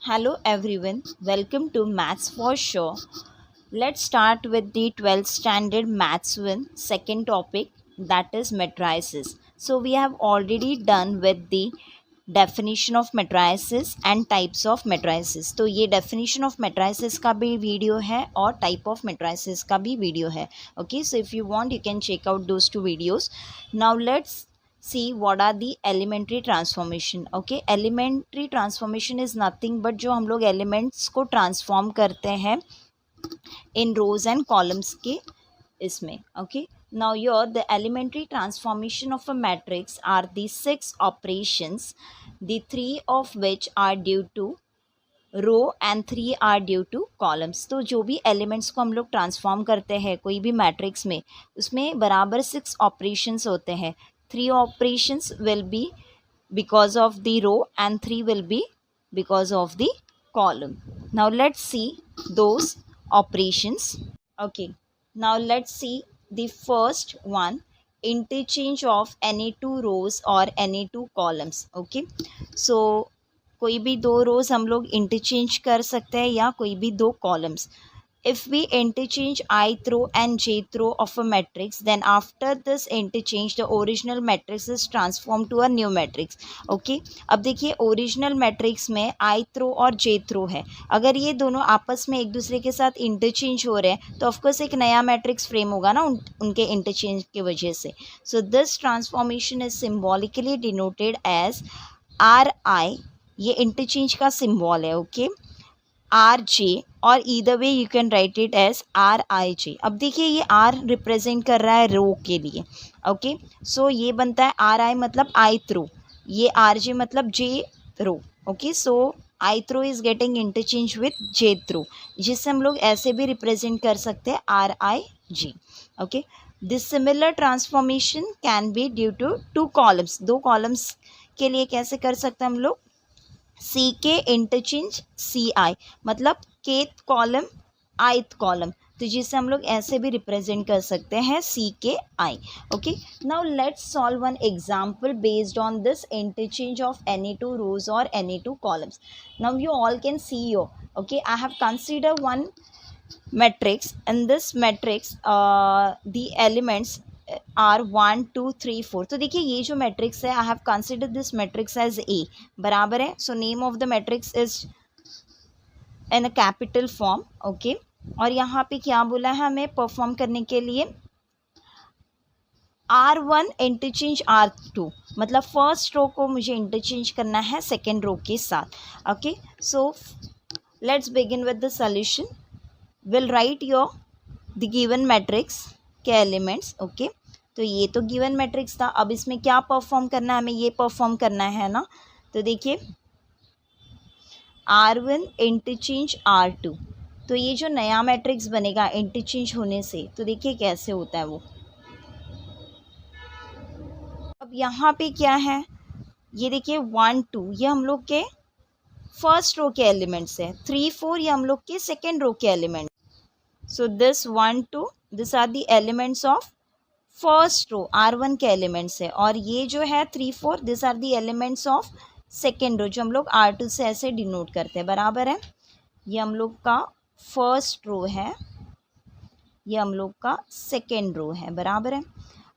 Hello everyone, welcome to Maths for Sure. Let's start with the 12th standard Maths 1 second topic, that is matrices. So we have already done with the definition of matrices and types of matrices. तो ये definition of matrices का भी video है और type of matrices का भी video है. Okay, so if you want you can check out those two videos. Now let's see what are the elementary transformation. Okay, elementary transformation is nothing but जो हम लोग elements को transform करते हैं in rows and columns के इसमें. Okay, now here the elementary transformation of a matrix are the 6 operations, the 3 of which are due to row and 3 are due to columns. तो जो भी एलिमेंट्स को हम लोग ट्रांसफॉर्म करते हैं कोई भी मैट्रिक्स में, उसमें बराबर 6 ऑपरेशंस होते हैं. 3 operations will be because of the row and 3 will be because of the column. Now let's see those operations. Okay, now let's see the first one, interchange of any two rows or any two columns. Okay, so कोई भी दो रोज़ हम लोग interchange कर सकते हैं या कोई भी दो columns. If we interchange ith row and jth row of a matrix, then after this interchange the original matrix is transformed to a new matrix. Okay, अब देखिए ओरिजिनल मैट्रिक्स में ith row और jth row है. अगर ये दोनों आपस में एक दूसरे के साथ इंटरचेंज हो रहे हैं तो ऑफकोर्स एक नया मैट्रिक्स फ्रेम होगा ना उनके इंटरचेंज की वजह से. So this transformation is symbolically denoted as RI. ये इंटरचेंज का सिंबल है. ओके, RJ और either way you can write it as RIJ. अब देखिए ये R रिप्रेजेंट कर रहा है रो के लिए. ओके, सो ये बनता है RI मतलब ith row, ये RJ मतलब J row. Okay, so ith row is getting interchange with jth row, जिससे हम लोग ऐसे भी रिप्रेजेंट कर सकते हैं RIJ. Okay, this similar transformation can be due to two columns. दो कॉलम्स के लिए कैसे कर सकते हैं हम लोग, सी के इंटरचेंज CI मतलब केथ कॉलम ith कॉलम, तो जिससे हम लोग ऐसे भी रिप्रेजेंट कर सकते हैं CKI. Okay, now let's solve one example based on this interchange of any two rows और any two columns. Now you all can see your. Okay, I have consider one matrix. In this matrix the elements are 1 2 3 4. तो देखिए ये जो matrix है, I have consider this matrix as A, बराबर है. So name of the matrix is in a capital form. Okay, और यहाँ पे क्या बोला है हमें परफॉर्म करने के लिए, R1 इंटरचेंज R2 मतलब फर्स्ट रो को मुझे इंटरचेंज करना है सेकेंड रो के साथ. Okay, so let's begin with the solution. Will right your the given matrix के एलिमेंट्स. ओके, तो ये तो गिवन मैट्रिक्स था. अब इसमें क्या परफॉर्म करना है, हमें ये परफॉर्म करना है ना. तो देखिए R1 इंटरचेंज R2, तो ये जो नया मैट्रिक्स बनेगा इंटरचेंज होने से, तो देखिए कैसे होता है वो. अब यहाँ पे क्या है, ये देखिए 1 2 ये हम लोग के फर्स्ट रो के एलिमेंट्स है, 3 4 ये हम लोग के सेकेंड रो के element. So this 1 2 this are the elements of first row, R1 के एलिमेंट्स है, और ये जो है 3 4 this are the elements of second row, जो हम लोग R2 से ऐसे डिनोट करते हैं. बराबर है, ये हम लोग का फर्स्ट रो है, ये हम लोग का सेकेंड रो है. बराबर है.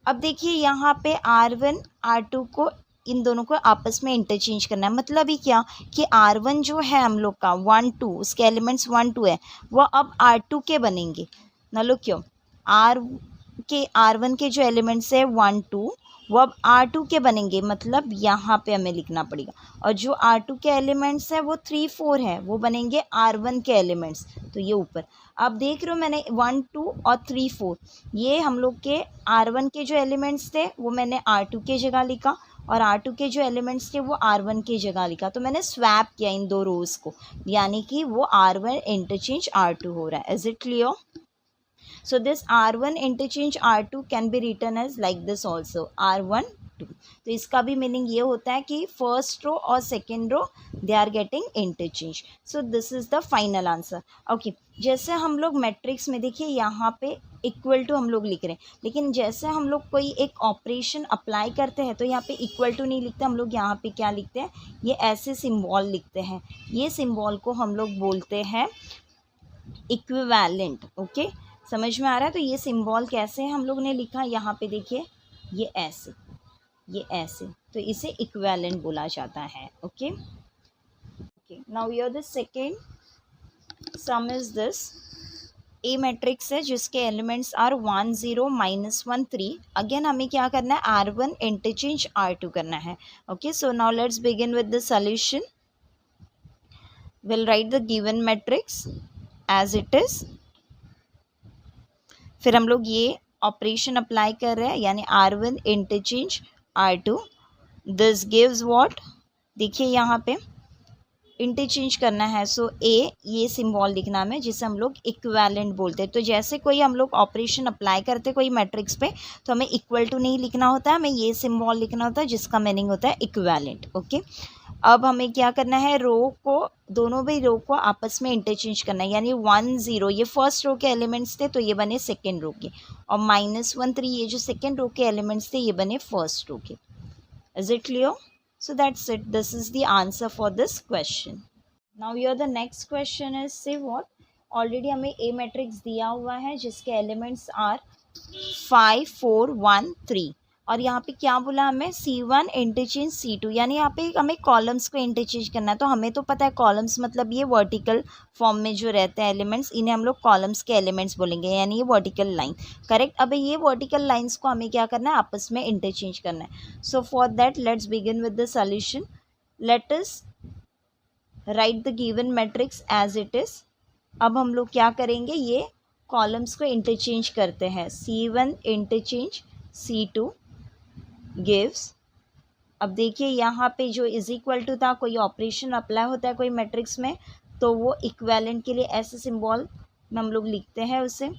अब देखिए यहाँ पे R1 R2 को इन दोनों को आपस में इंटरचेंज करना है. मतलब ही क्या कि R1 जो है हम लोग का 1 2 उसके एलिमेंट्स 1 2 है, वो अब R2 के बनेंगे ना. लो क्यों, R1 के जो एलिमेंट्स है 1 2 वो अब R2 के बनेंगे, मतलब यहाँ पे हमें लिखना पड़ेगा. और जो R2 के एलिमेंट्स है वो 3 4 है, वो बनेंगे R1 के एलिमेंट्स. तो ये ऊपर आप देख रहे हो मैंने 1 2 और 3 4 ये हम लोग के R1 के जो एलिमेंट्स थे वो मैंने R2 के जगह लिखा, और R2 के जो एलिमेंट्स थे वो R1 के जगह लिखा. तो मैंने स्वैप किया इन दो रोज़ को, यानी कि वो R1 इंटरचेंज R2 हो रहा है. Is it clear? So this R1 interchange R2 can be written as like this also, R1 2. तो इसका भी मीनिंग ये होता है कि फर्स्ट रो और second row they are getting interchange. So this is the final answer. Okay, जैसे हम लोग मैट्रिक्स में देखिए यहाँ पे इक्वल टू हम लोग लिख रहे हैं, लेकिन जैसे हम लोग कोई एक ऑपरेशन अप्लाई करते हैं तो यहाँ पे इक्वल टू नहीं लिखते, हम लोग यहाँ पे क्या लिखते हैं, ये ऐसे सिंबल लिखते हैं। ये सिंबल को हम लोग बोलते हैं इक्विवेलेंट। ओके, समझ में आ रहा है? तो ये सिंबल कैसे हम लोग ने लिखा, यहाँ पे देखिए, ये ऐसे, ये ऐसे, तो इसे इक्विवेलेंट बोला जाता है। Okay okay, now here the second sum is this. A matrix है जिसके एलिमेंट्स आर 1 0 -1 3। अगेन हमें क्या करना है, R1 इंटरचेंज R2 करना है। Okay, so now let's begin with the solution. Will write the given matrix as it is. फिर हम लोग ये ऑपरेशन अप्लाई कर रहे हैं, यानी R1 interchange R2। This gives what, देखिए यहाँ पे इंटरचेंज करना है, सो ए ये सिंबल लिखना है जिसे हम लोग इक्विवेलेंट बोलते हैं। तो जैसे कोई हम लोग ऑपरेशन अप्लाई करते हैं कोई मैट्रिक्स पे, तो हमें इक्वल टू नहीं लिखना होता है, हमें ये सिंबल लिखना होता है जिसका मीनिंग होता है इक्विवेलेंट। ओके, अब हमें क्या करना है, रो को, दोनों भी रो को आपस में इंटरचेंज करना है, यानी 1 0 ये फर्स्ट रो के एलिमेंट्स थे तो ये बने सेकेंड रो के, और -1 3 ये जो सेकेंड रो के एलिमेंट्स थे ये बने फर्स्ट रो के। Is it clear? So that's it. This is the answer for this question. Now here the next question is, say what? Already हमें A matrix दिया हुआ है जिसके elements are 5 4 1 3, और यहाँ पे क्या बोला हमें, C1 इंटरचेंज C2, यानी यहाँ पे हमें कॉलम्स को इंटरचेंज करना है। तो हमें तो पता है कॉलम्स मतलब ये वर्टिकल फॉर्म में जो रहते हैं एलिमेंट्स, इन्हें हम लोग कॉलम्स के एलिमेंट्स बोलेंगे, यानी ये वर्टिकल लाइन। करेक्ट। अब ये वर्टिकल लाइंस को हमें क्या करना है, आपस में इंटरचेंज करना है। So for that let's begin with the solution. Let us write the given matrix as it is. अब हम लोग क्या करेंगे, ये कॉलम्स को इंटरचेंज करते हैं। C1 इंटरचेंज C2 गिव्स, अब देखिए यहाँ पे जो इज इक्वल टू था, कोई ऑपरेशन अप्लाई होता है कोई मैट्रिक्स में तो वो इक्विवेलेंट के लिए ऐसे सिंबल में हम लोग लिखते हैं उसे।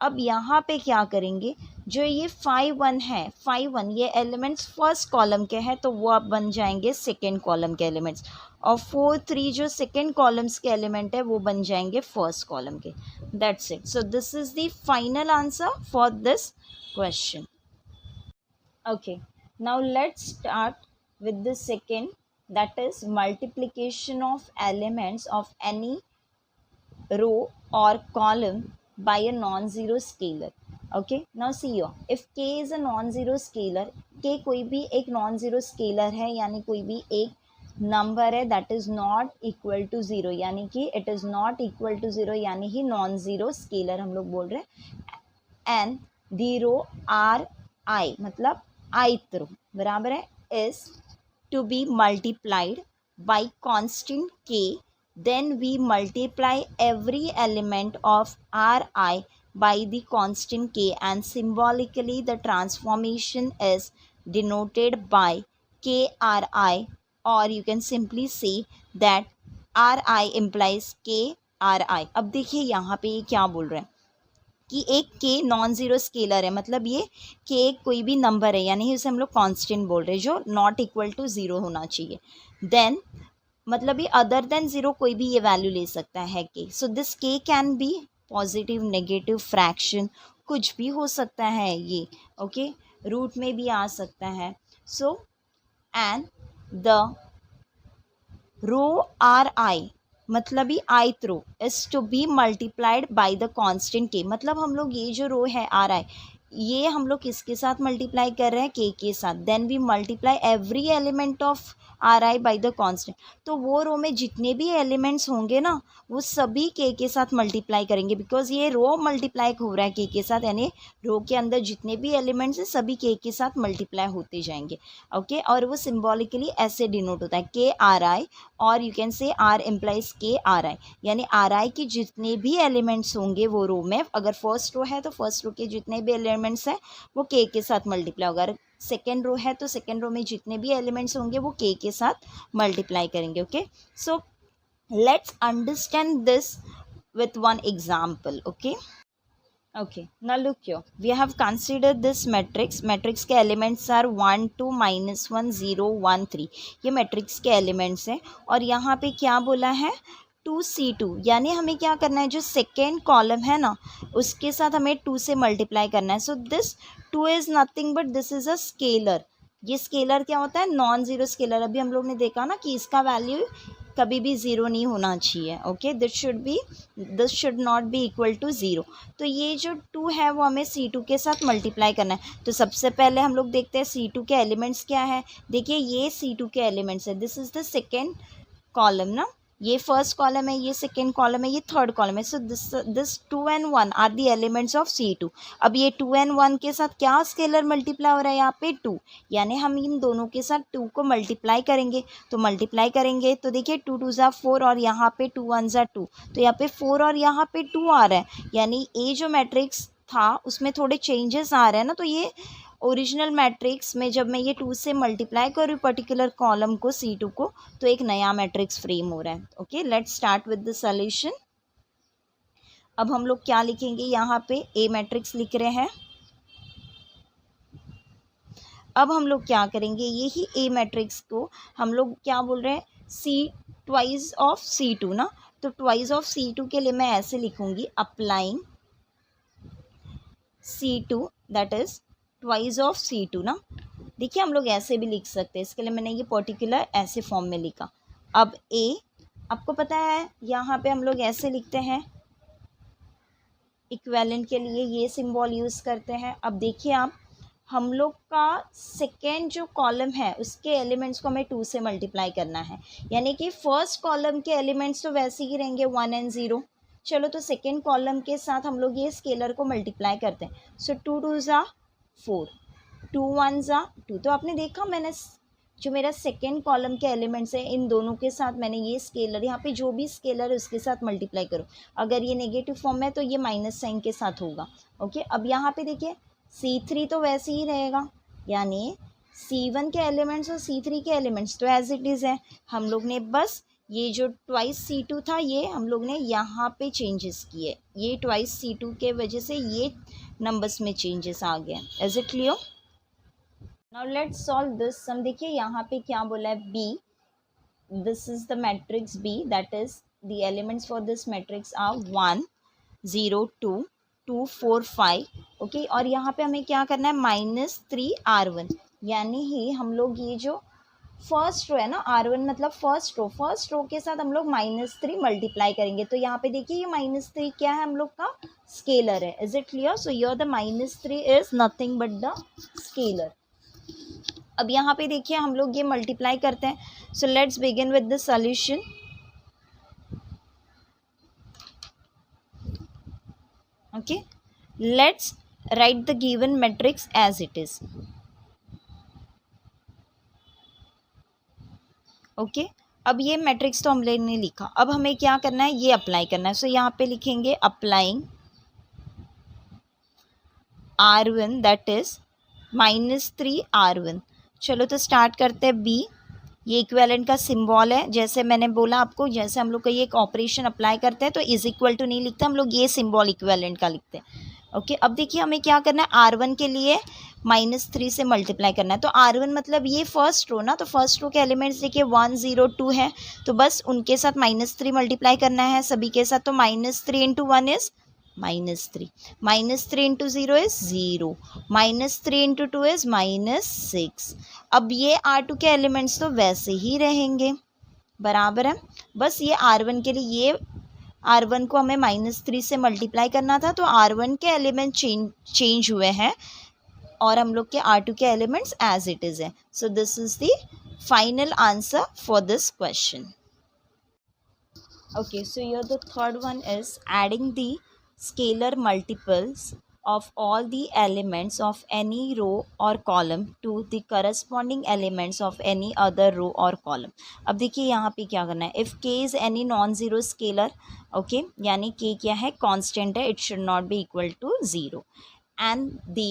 अब यहाँ पे क्या करेंगे, जो ये 5 1 है, 5 1 ये एलिमेंट्स फर्स्ट कॉलम के हैं तो वो अब बन जाएंगे सेकेंड कॉलम के एलिमेंट्स, और 4 3 जो सेकेंड कॉलम्स के एलिमेंट है वो बन जाएंगे फर्स्ट कॉलम के। That's it. So this is the final answer for this question. Okay, now let's start with the second, that is multiplication of elements of any row or column by a non-zero scalar. Okay, now see here, if k is a non-zero scalar, k कोई भी एक non-zero scalar है, यानी कोई भी एक number है that is not equal to zero, यानी कि it is not equal to zero, यानी ही non-zero scalar हम लोग बोल रहे हैं। and the row r I मतलब ith रो बराबर है is to be multiplied by constant k, then we multiply every element of Ri by the constant k, and symbolically the transformation is denoted by KRI, or you can simply say that Ri implies KRI। अब देखिए यहाँ पे ये क्या बोल रहे हैं कि एक k नॉन ज़ीरो स्केलर है, मतलब ये k कोई भी नंबर है, यानी उसे हम लोग कांस्टेंट बोल रहे हैं जो नॉट इक्वल टू ज़ीरो होना चाहिए। देन मतलब ये अदर देन ज़ीरो कोई भी ये वैल्यू ले सकता है k। So this k can be positive, negative, fraction, कुछ भी हो सकता है ये। ओके, रूट में भी आ सकता है। So and the row Ri मतलब ही ith row is to be multiplied by the constant k, मतलब हम लोग ये जो रो है Ri ये हम लोग किसके साथ मल्टीप्लाई कर रहे हैं, k के साथ। Then we multiply every element of Ri by the constant, तो वो रो में जितने भी एलिमेंट्स होंगे ना वो सभी k के साथ मल्टीप्लाई करेंगे, बिकॉज ये रो मल्टीप्लाई हो रहा है k के साथ, यानी रो के अंदर जितने भी एलिमेंट्स हैं सभी k के साथ मल्टीप्लाई होते जाएंगे। ओके, और वो सिम्बॉलिकली ऐसे डिनोट होता है KRI, और you can say R implies KRI, यानी RI के जितने भी एलिमेंट्स होंगे वो रो में, अगर फर्स्ट रो है तो फर्स्ट रो के जितने भी एलिमेंट्स हैं वो k के साथ मल्टीप्लाई होगा, अगर सेकेंड रो है तो सेकेंड रो में जितने भी एलिमेंट्स होंगे वो k के साथ मल्टीप्लाई करेंगे। Okay, so let's understand this with one example. Okay, now look here, we have considered this matrix के elements are 1 2 -1 0 1 3, ये matrix के elements हैं। और यहाँ पे क्या बोला है, 2C2, यानी हमें क्या करना है, जो सेकेंड कॉलम है ना उसके साथ हमें 2 से मल्टीप्लाई करना है. So this 2 is nothing but this is a scalar. ये स्केलर क्या होता है, नॉन ज़ीरो स्केलर. अभी हम लोग ने देखा ना कि इसका वैल्यू कभी भी ज़ीरो नहीं होना चाहिए. Okay, this should not be equal to zero. तो ये जो 2 है वो हमें C2 के साथ मल्टीप्लाई करना है. तो सबसे पहले हम लोग देखते हैं C2 के एलिमेंट्स क्या है. देखिए ये C2 के एलिमेंट्स है. This is the second column ना, ये फर्स्ट कॉलम है, ये सेकेंड कॉलम है, ये थर्ड कॉलम है. So this 2 and 1 are the elements of C2. अब ये 2 and 1 के साथ क्या स्केलर मल्टीप्लाई हो रहा है यहाँ पे 2, यानी हम इन दोनों के साथ 2 को मल्टीप्लाई करेंगे. तो मल्टीप्लाई करेंगे तो देखिए 2 2 ज़ा 4 और यहाँ पे 2 1 ज़ा 2, तो यहाँ पे 4 और यहाँ पे 2 आ रहा है. यानी ये जो मैट्रिक्स था उसमें थोड़े चेंजेस आ रहे हैं ना. तो ये ओरिजिनल मैट्रिक्स में जब मैं ये 2 से मल्टीप्लाई करूँ पर्टिकुलर कॉलम को C2 को, तो एक नया मैट्रिक्स फ्रेम हो रहा है. Okay, let's start with the solution. अब हम लोग क्या लिखेंगे, यहाँ पे ए मैट्रिक्स लिख रहे हैं. अब हम लोग क्या करेंगे, यही ए मैट्रिक्स को हम लोग क्या बोल रहे हैं, ट्वाइस ऑफ C2 ना. तो ट्वाइस ऑफ C2 के लिए मैं ऐसे लिखूंगी, applying C2 that is twice of C2 ना. देखिए हम लोग ऐसे भी लिख सकते हैं, इसके लिए मैंने ये पर्टिकुलर ऐसे फॉर्म में लिखा. अब ए, आपको पता है यहाँ पे हम लोग ऐसे लिखते हैं, इक्विवेलेंट के लिए ये सिंबल यूज़ करते हैं. अब देखिए आप, हम लोग का सेकेंड जो कॉलम है उसके एलिमेंट्स को हमें 2 से मल्टीप्लाई करना है. यानी कि फर्स्ट कॉलम के एलिमेंट्स तो वैसे ही रहेंगे 1 and 0. चलो तो सेकेंड कॉलम के साथ हम लोग ये स्केलर को मल्टीप्लाई करते हैं. सो 2 2 ज़ा 4, 2 1 ज़ा 2. तो आपने देखा, मैंने जो मेरा सेकेंड कॉलम के एलिमेंट्स हैं इन दोनों के साथ मैंने ये स्केलर, यहाँ पे जो भी स्केलर है उसके साथ मल्टीप्लाई करो. अगर ये नेगेटिव फॉर्म है तो ये माइनस साइन के साथ होगा. ओके, अब यहाँ पे देखिए C3 तो वैसे ही रहेगा, यानी C1 के एलिमेंट्स और C3 के एलिमेंट्स तो एज इट इज़ है. हम लोग ने बस ये जो ट्वाइस C2 था ये हम लोग ने यहाँ पे चेंजेस किए. ये ट्वाइस C2 के वजह से ये नंबर्स में चेंजेस आ गए. Is it clear? Now let's solve this sum. देखिए यहाँ पे क्या बोला है, B. This is the matrix B, that is the elements for this matrix are 1 0 2 2 4 5. Okay, और यहाँ पे हमें क्या करना है, -3R1. यानी ही हम लोग ये जो फर्स्ट रो है ना, R1 मतलब फर्स्ट रो के साथ हम लोग -3 मल्टीप्लाई करेंगे. तो यहाँ पे देखिए ये -3 क्या है, हम लोग का स्केलर है. Is it clear? So your the -3 is nothing but the scalar. अब यहाँ पे देखिए हम लोग ये मल्टीप्लाई करते हैं. So let's begin with the solution. Okay, let's write the given matrix as it is. Okay, अब ये मैट्रिक्स तो हमने ने लिखा. अब हमें क्या करना है, ये अप्लाई करना है. सो यहाँ पे लिखेंगे applying R1 that is -3R1. चलो तो स्टार्ट करते हैं. B, ये इक्विवेलेंट का सिंबल है. जैसे मैंने बोला आपको, जैसे हम लोग का ये एक ऑपरेशन अप्लाई करते हैं तो इज इक्वल टू नहीं लिखते हम लोग, ये सिंबल इक्विवेलेंट का लिखते हैं. ओके, अब देखिए हमें क्या करना है, R1 के लिए -3 से मल्टीप्लाई करना है. तो R1 मतलब ये फर्स्ट रो ना, तो फर्स्ट रो के एलिमेंट्स देखिए 1 0 2 है, तो बस उनके साथ -3 मल्टीप्लाई करना है सभी के साथ. तो -3 into 1 is -3, -3 into 0 is 0, -3 into 2 is -6. अब ये R2 के एलिमेंट्स तो वैसे ही रहेंगे, बराबर है. बस ये R1 के लिए, ये R1 को हमें -3 से मल्टीप्लाई करना था, तो R1 के एलिमेंट चेंज हुए हैं और हम लोग के R2 के एलिमेंट्स एज इट इज़ है. So this is the final answer for this question. Okay, so your the third one is adding the scalar multiples of all the elements of any row or column to the corresponding elements of any other row or column. अब देखिए यहाँ पे क्या करना है, if k is any non-zero scalar, okay, यानी k क्या है, constant है, it should not be equal to 0, and the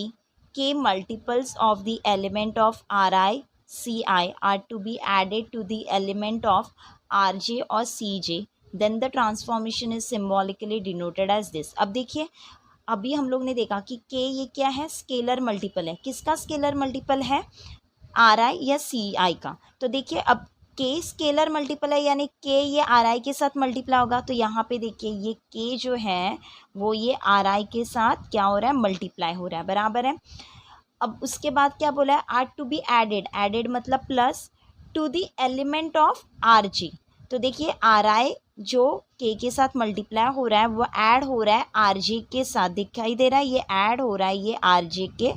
k multiples of the element of Ri, Ci are to be added to the element of Rj or Cj, then the transformation is symbolically denoted as this. अब देखिए अभी हम लोग ने देखा कि के ये क्या है, स्केलर मल्टीपल है. किसका स्केलर मल्टीपल है, आर आई या सी आई का. तो देखिए अब के स्केलर मल्टीपल है, यानी के ये आर आई के साथ मल्टीप्लाई होगा। तो यहाँ पे देखिए ये के जो है वो ये आर आई के साथ क्या हो रहा है, मल्टीप्लाई हो रहा है, बराबर है। अब उसके बाद क्या बोला है, are to be added, added मतलब plus to the element of R G. तो देखिए आर आई जो के साथ मल्टीप्लाई हो रहा है वो ऐड हो रहा है आर जे के साथ, दिखाई दे रहा है, ये ऐड हो रहा है ये आर जे के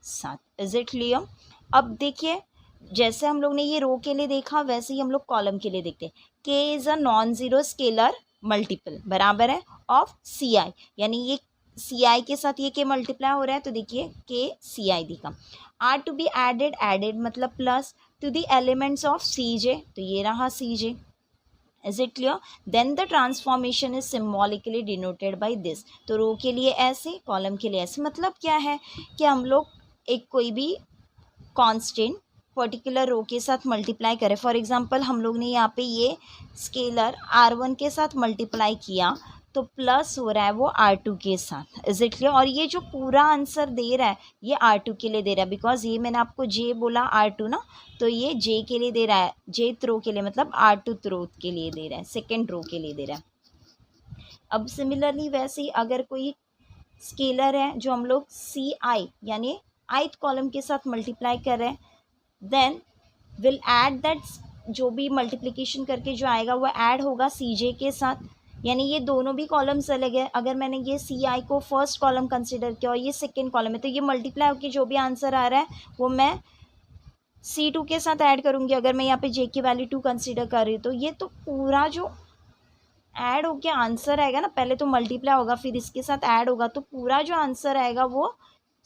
साथ। Is it clear? अब देखिए जैसे हम लोग ने ये रो के लिए देखा वैसे ही हम लोग कॉलम के लिए देखते हैं। के is a non zero scalar multiple, बराबर है ऑफ सी आई, यानी ये सी आई के साथ ये के मल्टीप्लाई हो रहा है, तो देखिए के सी आई दिखा। Are to be added, added मतलब plus to the elements of C J, तो ये रहा C J. Is it clear? Then the transformation is symbolically denoted by this. तो रो के लिए ऐसे, कॉलम के लिए ऐसे। मतलब क्या है कि हम लोग एक कोई भी कांस्टेंट पर्टिकुलर रो के साथ मल्टीप्लाई करें। फॉर एग्जांपल हम लोग ने यहाँ पे ये स्केलर R1 के साथ मल्टीप्लाई किया तो प्लस हो रहा है वो R2 के साथ। Is it clear? और ये जो पूरा आंसर दे रहा है ये R2 के लिए दे रहा है, बिकॉज ये मैंने आपको J बोला R2 ना, तो ये J के लिए दे रहा है, Jth रो के लिए, मतलब R2th रो के लिए दे रहा है, सेकेंड रो के लिए दे रहा है। अब सिमिलरली वैसे ही अगर कोई स्केलर है जो हम लोग CI यानी ith कॉलम के साथ मल्टीप्लाई कर रहे हैं, देन विल ऐड दैट, जो भी मल्टीप्लिकेशन करके जो आएगा वो ऐड होगा CJ के साथ, यानी ये दोनों भी कॉलम्स अलग है। अगर मैंने ये CI को फर्स्ट कॉलम कंसिडर किया और ये सेकेंड कॉलम है, तो ये मल्टीप्लाई होकर जो भी आंसर आ रहा है वो मैं C2 के साथ ऐड करूँगी। अगर मैं यहाँ पे J की वैल्यू 2 कंसिडर कर रही हूँ तो ये तो पूरा जो ऐड होके आंसर आएगा ना, पहले तो मल्टीप्लाई होगा फिर इसके साथ ऐड होगा, तो पूरा जो आंसर आएगा वो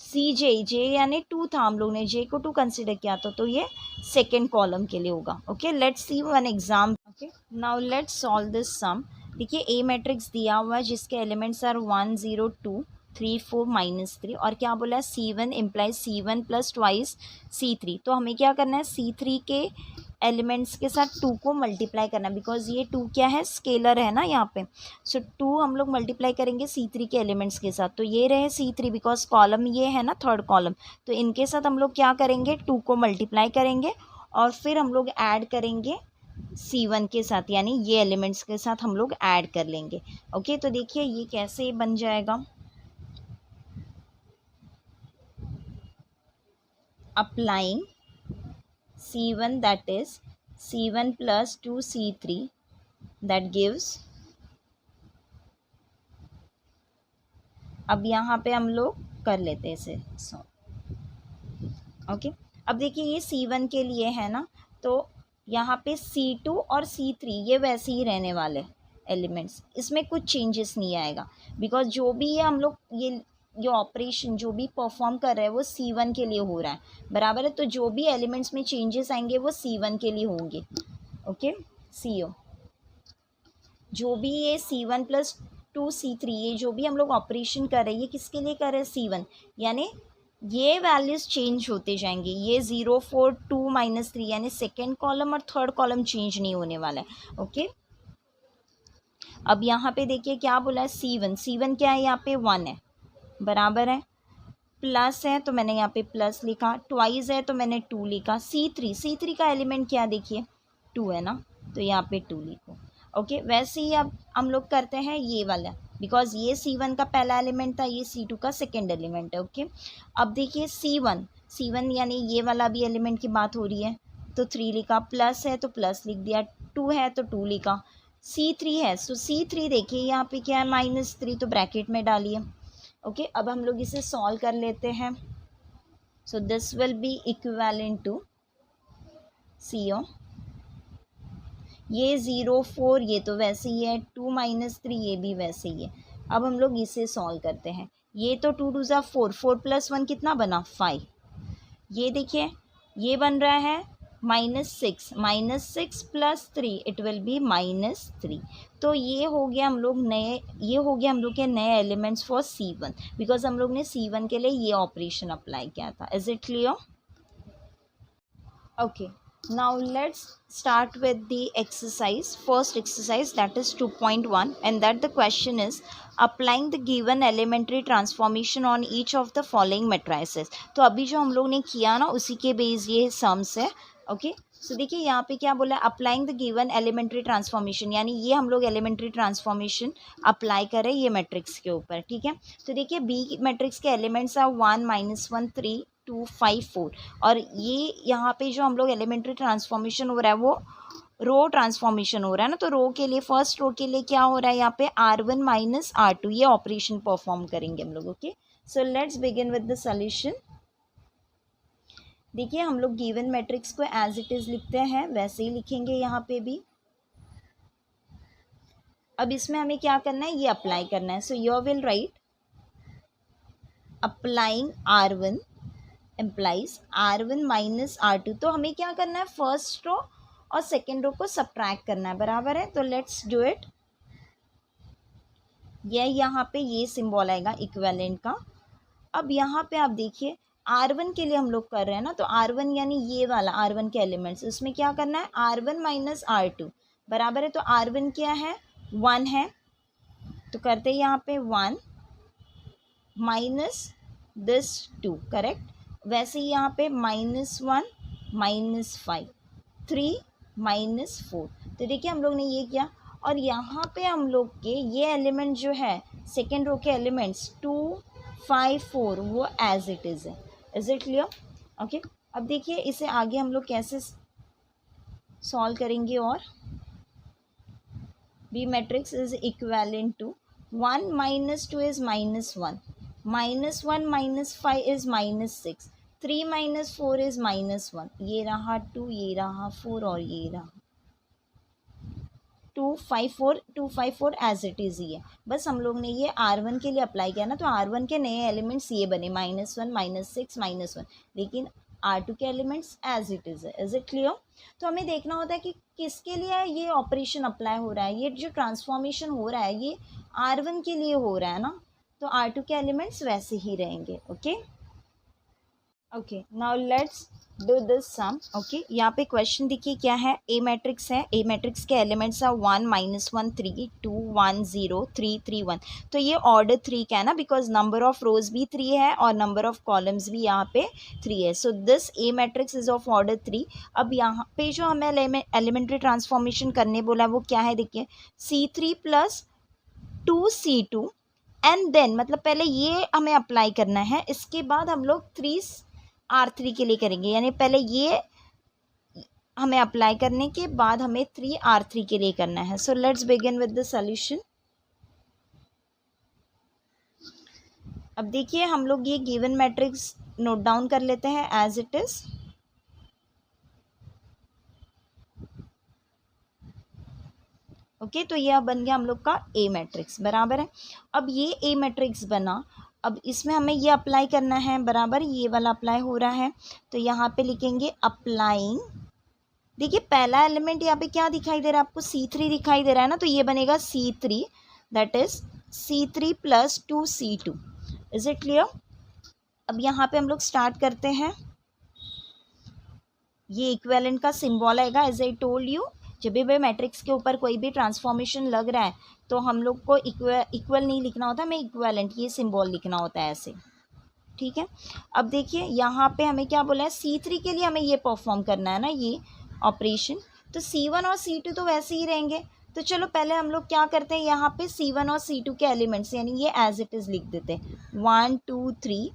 जे यानी 2 था, हम लोग ने J को 2 कंसिडर किया था, तो ये सेकेंड कॉलम के लिए होगा। Okay, let's see one exam. Okay, now let's solve this sum. देखिए ए मैट्रिक्स दिया हुआ है जिसके एलिमेंट्स आर 1 0 2 3 4 -3, और क्या बोला है C1 implies C1 plus twice C3। तो हमें क्या करना है, C3 के एलिमेंट्स के साथ 2 को मल्टीप्लाई करना, बिकॉज ये 2 क्या है, स्केलर है ना यहाँ पे। सो 2 हम लोग मल्टीप्लाई करेंगे C3 के एलिमेंट्स के साथ, तो ये रहे C3, बिकॉज कॉलम ये है ना थर्ड कॉलम, तो इनके साथ हम लोग क्या करेंगे, 2 को मल्टीप्लाई करेंगे और फिर हम लोग ऐड करेंगे C1 के साथ, यानी ये एलिमेंट्स के साथ हम लोग ऐड कर लेंगे। ओके, तो देखिए ये कैसे बन जाएगा, applying C1 that is C1 plus 2 C3 that gives, अब यहाँ पे हम लोग कर लेते हैं इसे ओके। अब देखिए ये C1 के लिए है ना, तो यहाँ पे C2 और C3 ये वैसे ही रहने वाले एलिमेंट्स, इसमें कुछ चेंजेस नहीं आएगा, बिकॉज जो भी ये हम लोग ये ऑपरेशन जो भी परफॉर्म कर रहे हैं वो C1 के लिए हो रहा है, बराबर है। तो जो भी एलिमेंट्स में चेंजेस आएंगे वो C1 के लिए होंगे। ओके, CO जो भी ये C1 प्लस 2 C3 ये जो भी हम लोग ऑपरेशन कर रहे हैं ये किसके लिए कर रहे हैं, C1, यानी ये वैल्यूज चेंज होते जाएंगे, ये 0 4 2 -3 यानी सेकेंड कॉलम और थर्ड कॉलम चेंज नहीं होने वाला है। ओके, अब यहाँ पे देखिए क्या बोला है, C1 क्या है, यहाँ पे 1 है, बराबर है, प्लस है तो मैंने यहाँ पे प्लस लिखा, ट्वाइस है तो मैंने 2 लिखा, C3 का एलिमेंट क्या देखिए 2 है ना, तो यहाँ पे 2 लिखो। ओके, वैसे ही अब हम लोग करते हैं ये वाला, बिकॉज ये C1 का पहला एलिमेंट था, ये C2 का सेकेंड एलिमेंट है। ओके, अब देखिए C1 यानी ये वाला भी एलिमेंट की बात हो रही है, तो 3 लिखा, प्लस है तो प्लस लिख दिया, 2 है तो 2 लिखा, C3 है सो C3 देखिए यहाँ पे क्या है -3, तो ब्रैकेट में डालिए। ओके, अब हम लोग इसे सॉल्व कर लेते हैं, so this will be equivalent to CO, ये 0 4 ये तो वैसे ही है, 2 -3 ये भी वैसे ही है। अब हम लोग इसे सॉल्व करते हैं, ये तो 2 2 4, 4 + 1 कितना बना 5, ये देखिए ये बन रहा है -6 प्लस 3 इट विल बी -3। तो ये हो गया हम लोग के नए एलिमेंट्स फॉर C1, बिकॉज हम लोग ने C1 के लिए ये ऑपरेशन अप्लाई किया था। Is it clear? Okay, now let's start with the exercise, first exercise, that is 2.1, and that the question is applying the given elementary transformation on each of the following matrices। तो अभी जो हम लोग ने किया ना उसी के बेस ये सम्स है। ओके, सो देखिए यहाँ पे क्या बोला है, applying the given elementary transformation, यानी ये हम लोग एलिमेंट्री ट्रांसफॉर्मेशन अप्लाई करें ये मैट्रिक्स के ऊपर, ठीक है। तो देखिए बी मैट्रिक्स के एलिमेंट्स आर 1 -1 3 2 5 4, और ये यहाँ पे जो हम लोग एलिमेंट्री ट्रांसफॉर्मेशन हो रहा है वो रो ट्रांसफॉर्मेशन हो रहा है ना। तो रो के लिए, फर्स्ट रो के लिए क्या हो रहा है यहाँ पे R1 - R2, ये ऑपरेशन परफॉर्म करेंगे हम लोग। Okay, so let's begin with the solution. देखिए हम लोग गिवन मैट्रिक्स को एज इट इज लिखते हैं, वैसे ही लिखेंगे यहाँ पे भी। अब इसमें हमें क्या करना है, ये अप्लाई करना है। So you will write applying R1 implies R1 - R2। तो हमें क्या करना है, फर्स्ट रो और सेकेंड रो को सब्ट्रैक्ट करना है, बराबर है। तो लेट्स डू इट। ये यहाँ पे ये सिंबल आएगा इक्विवेलेंट का। अब यहाँ पे आप देखिए R1 के लिए हम लोग कर रहे हैं ना, तो R1 यानी ये वाला R1 के एलिमेंट्स, उसमें क्या करना है, R1 - R2 बराबर है। तो R1 क्या है, 1 है, तो करते हैं यहाँ पे 1 माइनस दिस 2, करेक्ट। वैसे ही यहाँ पे -1 -5 3 -4। तो देखिए हम लोग ने ये किया, और यहाँ पे हम लोग के ये एलिमेंट जो है सेकेंड रो के एलिमेंट्स 2 5 4 वो एज इट इज़ है। Is it clear? ओके, अब देखिए इसे आगे हम लोग कैसे सॉल्व करेंगे। और B matrix is equivalent to 1 - 2 is -1, -1 - 5 is -6, 3 - 4 is -1, ये रहा 2, ये रहा 4 और ये रहा 2 5 4 2 5 4 एज इट इज़ ही है। बस हम लोग ने ये R1 के लिए अप्लाई किया ना, तो R1 के नए एलिमेंट्स ये बने -1 -6 -1, लेकिन R2 के एलिमेंट्स एज इट इज़ है। Is it clear? तो हमें देखना होता है कि किसके लिए ये ऑपरेशन अप्लाई हो रहा है, ये जो ट्रांसफॉर्मेशन हो रहा है ये R1 के लिए हो रहा है ना, तो R2 के एलिमेंट्स वैसे ही रहेंगे। Okay okay, now let's do this sum. Okay, यहाँ पे क्वेश्चन देखिए क्या है, ए मैट्रिक्स है, ए मैट्रिक्स के एलिमेंट्स आर 1 -1 3 2 1 0 3 3 1। तो ये ऑर्डर 3 का है ना, बिकॉज नंबर ऑफ रोज भी 3 है और नंबर ऑफ कॉलम्स भी यहाँ पे 3 है। So this A matrix is of order 3। अब यहाँ पे जो हमें एलिमेंट्री ट्रांसफॉर्मेशन करने बोला है वो क्या है, देखिए C3 + 2C2 एंड देन, मतलब पहले ये हमें अप्लाई करना है, इसके बाद हम लोग 3R3 के लिए करेंगे, यानी पहले ये हमें अप्लाई करने के बाद हमें 3R3 के लिए करना है। सो let's begin with the solution. अब देखिए हम लोग ये गिवन मैट्रिक्स नोट डाउन कर लेते हैं एज इट इज। ओके, तो यह बन गया हम लोग का ए मैट्रिक्स, बराबर है। अब ये ए मैट्रिक्स बना, अब इसमें हमें ये अप्लाई करना है, बराबर ये वाला अप्लाई हो रहा है। तो यहाँ पे लिखेंगे अप्लाइंग, देखिए पहला एलिमेंट यहाँ पे क्या दिखाई दे रहा है आपको, C3 दिखाई दे रहा है ना, तो ये बनेगा C3, that is C3 + 2C2। Is it clear? अब यहाँ पे हम लोग स्टार्ट करते हैं, ये इक्विवेलेंट का सिंबल आएगा। एज आई टोल्ड यू, जब भी मैट्रिक्स के ऊपर कोई भी ट्रांसफॉर्मेशन लग रहा है तो हम लोग को इक्वल नहीं लिखना होता, हमें इक्विवेलेंट ये सिंबल लिखना होता है ऐसे, ठीक है। अब देखिए यहाँ पे हमें क्या बोला है, C3 के लिए हमें ये परफॉर्म करना है ना ये ऑपरेशन, तो C1 और C2 तो वैसे ही रहेंगे। तो चलो पहले हम लोग क्या करते हैं, यहाँ पे C1 और C2 के एलिमेंट्स यानी ये एज इट इज़ लिख देते हैं, 1 2 3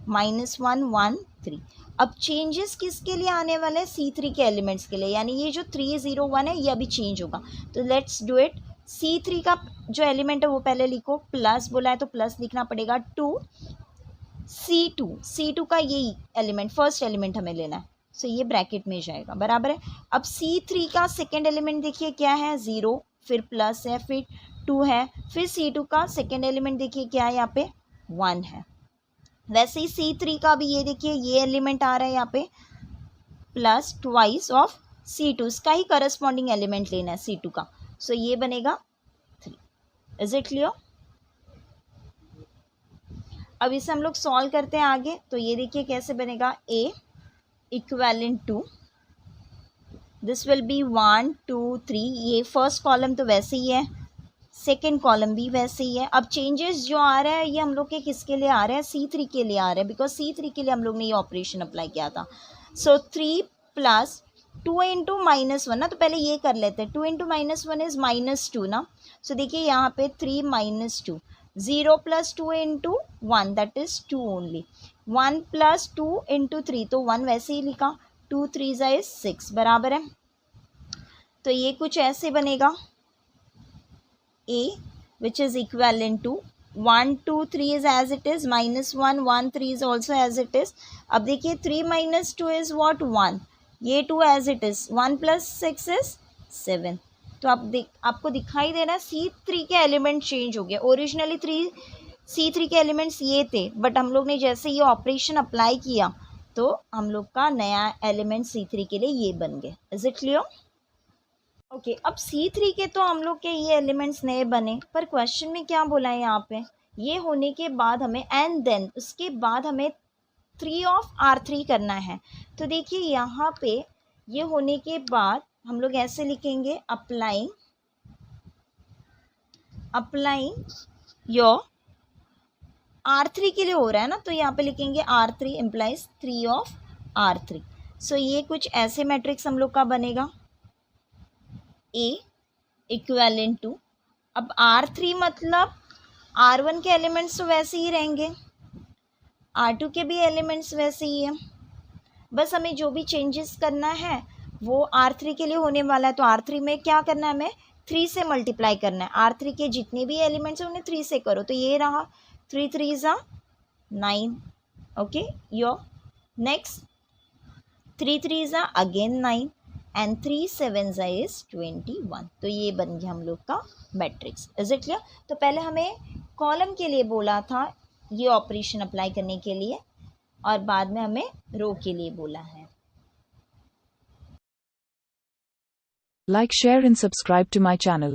-1 1 3। अब चेंजेस किसके लिए आने वाले हैं, C3 के एलिमेंट्स के लिए, यानी ये जो 3 0 1 है ये अभी चेंज होगा। तो लेट्स डू इट। C3 का जो एलिमेंट है वो पहले लिखो, प्लस बोला है तो प्लस लिखना पड़ेगा, 2 C2 का यही एलिमेंट फर्स्ट एलिमेंट हमें लेना है, सो ये ब्रैकेट में जाएगा, बराबर है। अब C3 का सेकेंड एलिमेंट देखिए क्या है, 0, फिर प्लस है, फिर 2 है, फिर C2 का सेकेंड एलिमेंट देखिए क्या है यहाँ पे, 1 है। वैसे ही C3 का भी ये देखिए ये एलिमेंट आ रहा है यहाँ पे, प्लस ट्वाइस ऑफ C2, इसका ही करस्पॉन्डिंग एलिमेंट लेना है C2 का, सो ये बनेगा 3। Is it clear? अब इसे हम लोग सॉल्व करते हैं आगे, तो ये देखिए कैसे बनेगा, A equivalent to, this will be 1 2 3, ये फर्स्ट कॉलम तो वैसे ही है, सेकेंड कॉलम भी वैसे ही है। अब चेंजेस जो आ रहा है ये हम लोग के किसके लिए आ रहा है, C3 के लिए आ रहा है, बिकॉज C3 के लिए हम लोग ने ये ऑपरेशन अप्लाई किया था। सो 3 + 2 इंटू -1 ना, तो पहले ये कर लेते हैं. 2 इंटू -1 इज -2 ना. सो देखिए यहाँ पे 3 -2, 0 + 2 into 1 that is 2 only. 1 + 2 into 3 तो 1 वैसे ही लिखा. 2 3 इज 6 बराबर है. तो ये कुछ ऐसे बनेगा A which is equivalent to 1 2 3 is as it is, -1 1 3 is also as it is. अब देखिए 3 - 2 is what 1, ये 2 as it is, 1 + 6 is 7. तो आपको दिखाई दे रहा है C3 के एलिमेंट चेंज हो गए. ओरिजिनली C3 के एलिमेंट्स ये थे, बट हम लोग ने जैसे ये ऑपरेशन अप्लाई किया तो हम लोग का नया एलिमेंट C3 के लिए ये बन गए. Is it clear? ओके अब C3 के तो हम लोग के ये एलिमेंट्स नए बने, पर क्वेश्चन में क्या बोला है यहाँ पे, ये होने के बाद हमें एंड देन उसके बाद हमें 3 ऑफ R3 करना है. तो देखिए यहाँ पे ये होने के बाद हम लोग ऐसे लिखेंगे अप्लाइंग योर R3 के लिए हो रहा है ना, तो यहाँ पे लिखेंगे R3 इम्प्लाइज 3 ऑफ R3. सो ये कुछ ऐसे मैट्रिक्स हम लोग का बनेगा A इक्वेलेंट टू, अब R3 मतलब R1 के एलिमेंट्स तो वैसे ही रहेंगे, R2 के भी एलिमेंट्स वैसे ही हैं, बस हमें जो भी चेंजेस करना है वो R3 के लिए होने वाला है. तो R3 में क्या करना है, हमें 3 से मल्टीप्लाई करना है. R3 के जितने भी एलिमेंट्स हैं उन्हें 3 से करो. तो ये रहा 3 3 ज़ा 9. ओके योर नेक्स्ट 3 3 ज़ा अगेन 9 एंड 3 7 ज़ा इज 21. तो ये बन गया हम लोग का मैट्रिक्स. Is it clear? तो पहले हमें कॉलम के लिए बोला था ये ऑपरेशन अप्लाई करने के लिए, और बाद में हमें रो के लिए बोला है. Like, share and subscribe to my channel.